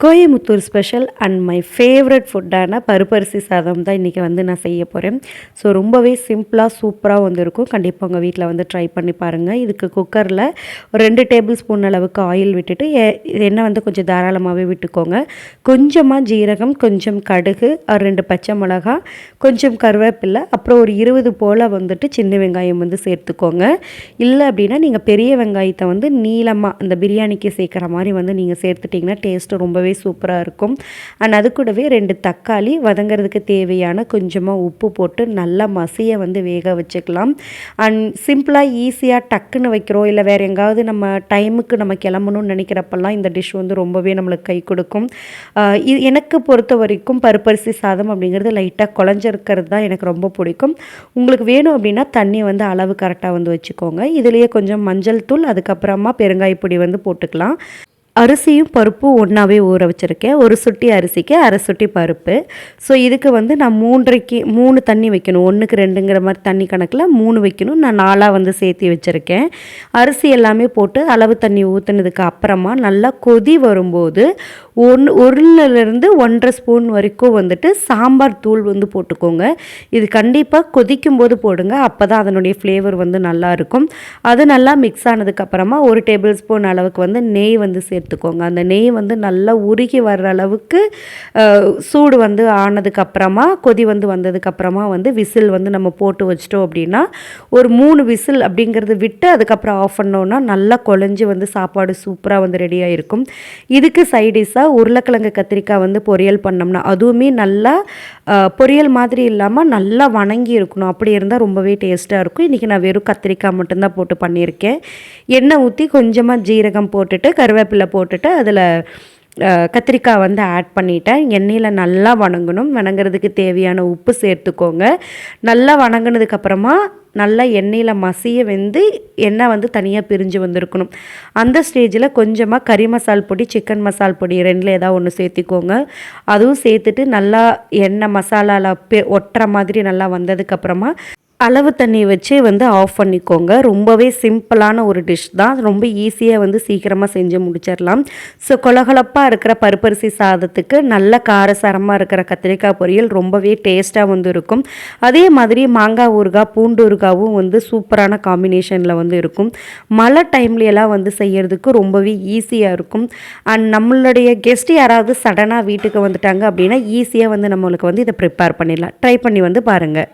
Coimbatore special and my favourite ஃபுட்டான பருப்பரிசி சாதம் தான் இன்றைக்கி வந்து நான் செய்ய போகிறேன். ஸோ ரொம்பவே சிம்பிளாக சூப்பராக வந்து இருக்கும். கண்டிப்பாக உங்கள் வீட்டில் வந்து ட்ரை பண்ணி பாருங்கள். இதுக்கு குக்கரில் ஒரு 2 டேபிள் ஸ்பூன் அளவுக்கு ஆயில் விட்டுட்டு எண்ணெய் வந்து கொஞ்சம் தாராளமாகவே விட்டுக்கோங்க. கொஞ்சமாக ஜீரகம், கொஞ்சம் கடுகு, 2 பச்சை மிளகா, கொஞ்சம் கருவேப்பிலை, அப்புறம் ஒரு 20 போல் வந்துட்டு சின்ன வெங்காயம் வந்து சேர்த்துக்கோங்க. இல்லை அப்படின்னா நீங்கள் பெரிய வெங்காயத்தை வந்து நீளமாக இந்த பிரியாணிக்கு சேர்க்குற மாதிரி வந்து நீங்கள் சேர்த்துட்டிங்கன்னா டேஸ்ட்டு ரொம்பவே சூப்பராக இருக்கும். அண்ட் அது கூடவே 2 தக்காளி வதங்கிறதுக்கு தேவையான கொஞ்சமாக உப்பு போட்டு நல்லா மசிய வந்து வேக வச்சுக்கலாம். அண்ட் சிம்பிளாக ஈஸியாக டக்குன்னு வைக்கிறோம், இல்லை வேறு எங்காவது நம்ம டைமுக்கு நம்ம கிளம்பணும்னு நினைக்கிறப்பெல்லாம் இந்த டிஷ் வந்து ரொம்பவே நம்மளுக்கு கை கொடுக்கும். எனக்கு பொறுத்த வரைக்கும் பருப்பரிசி சாதம் அப்படிங்கிறது லைட்டாக குழஞ்சிருக்கிறது தான் எனக்கு ரொம்ப பிடிக்கும். உங்களுக்கு வேணும் அப்படின்னா தண்ணி வந்து அளவு கரெக்டாக வந்து வச்சுக்கோங்க. இதுலேயே கொஞ்சம் மஞ்சள் தூள், அதுக்கப்புறமா பெருங்காயப்பொடி வந்து போட்டுக்கலாம். அரிசியும் பருப்பும் ஒன்றாவே ஊற வச்சுருக்கேன். ஒரு சுட்டி அரிசிக்கு அரை சுட்டி பருப்பு. ஸோ இதுக்கு வந்து நான் 3 தண்ணி வைக்கணும். 1க்கு 2ங்கிற மாதிரி தண்ணி கணக்கில் 3 வைக்கணும். நான் 4 வந்து சேர்த்து வச்சுருக்கேன். அரிசி எல்லாமே போட்டு அளவு தண்ணி ஊற்றுனதுக்கு அப்புறமா நல்லா கொதி வரும்போது 1லேருந்து 1.5 ஸ்பூன் வரைக்கும் வந்துட்டு சாம்பார் தூள் வந்து போட்டுக்கோங்க. இது கண்டிப்பாக கொதிக்கும் போது போடுங்க, அப்போ தான் அதனுடைய ஃப்ளேவர் வந்து நல்லாயிருக்கும். அது நல்லா மிக்ஸ் ஆனதுக்கப்புறமா 1 டேபிள் ஸ்பூன் அளவுக்கு வந்து நெய் வந்து சேர்த்துக்கோங்க. அந்த நெய் வந்து நல்லா உருகி வர்ற அளவுக்கு சூடு வந்து ஆனதுக்கப்புறமா கொதி வந்து வந்ததுக்கப்புறமா வந்து விசில் வந்து நம்ம போட்டு வச்சிட்டோம் அப்படின்னா ஒரு 3 விசில் அப்படிங்கிறது விட்டு அதுக்கப்புறம் ஆஃப் பண்ணோன்னா நல்லா குழஞ்சி வந்து சாப்பாடு சூப்பராக வந்து ரெடியாக இருக்கும். இதுக்கு சைடிஷாக உருளைக்கிழங்கு கத்திரிக்காய் வந்து பொரியல் பண்ணோம்னா அதுவுமே நல்லா பொரியல் மாதிரி இல்லாமல் நல்லா வணங்கி இருக்கணும். அப்படி இருந்தால் ரொம்பவே டேஸ்ட்டாக இருக்கும். இன்றைக்கி நான் வெறும் கத்திரிக்காய் மட்டும்தான் போட்டு பண்ணியிருக்கேன். எண்ணெய் ஊற்றி கொஞ்சமாக ஜீரகம் போட்டுட்டு கருவேப்பிலை போட்டுட்டு அதில் கத்திரிக்காய் வந்து ஆட் பண்ணிட்டேன். எண்ணெயில் நல்லா வணங்கணும். வணங்குறதுக்கு தேவையான உப்பு சேர்த்துக்கோங்க. நல்லா வணங்கினதுக்கப்புறமா நல்லா எண்ணெயில் மசிய வெந்து எண்ணெய் வந்து தனியாக பிரிஞ்சு வந்திருக்கணும். அந்த ஸ்டேஜில் கொஞ்சமாக கறி மசால் பொடி, சிக்கன் மசால் பொடி 2ல் ஏதாவது ஒன்று சேர்த்திக்கோங்க. அதுவும் சேர்த்துட்டு நல்லா எண்ணெய் மசாலாவில் ஒட்டுற மாதிரி நல்லா வந்ததுக்கப்புறமா அளவு தண்ணி வச்சு வந்து ஆஃப் பண்ணிக்கோங்க. ரொம்பவே சிம்பிளான ஒரு டிஷ் தான். ரொம்ப ஈஸியாக வந்து சீக்கிரமாக செஞ்சு முடிச்சிடலாம். ஸோ கொலகொலப்பாக இருக்கிற பருப்பரிசி சாதத்துக்கு நல்ல காரசாரமாக இருக்கிற கத்திரிக்காய் பொரியல் ரொம்பவே டேஸ்ட்டாக வந்து இருக்கும். அதே மாதிரி மாங்காய் ஊறுகாய், பூண்டு ஊறுகாவும் வந்து சூப்பரான காம்பினேஷனில் வந்து இருக்கும். மழை டைம்லையெல்லாம் வந்து செய்கிறதுக்கு ரொம்பவே ஈஸியாக இருக்கும். அண்ட் நம்மளுடைய கெஸ்ட் யாராவது சடனாக வீட்டுக்கு வந்துட்டாங்க அப்படின்னா ஈஸியாக வந்து நம்மளுக்கு வந்து இதை ப்ரிப்பேர் பண்ணிடலாம். ட்ரை பண்ணி வந்து பாருங்கள்.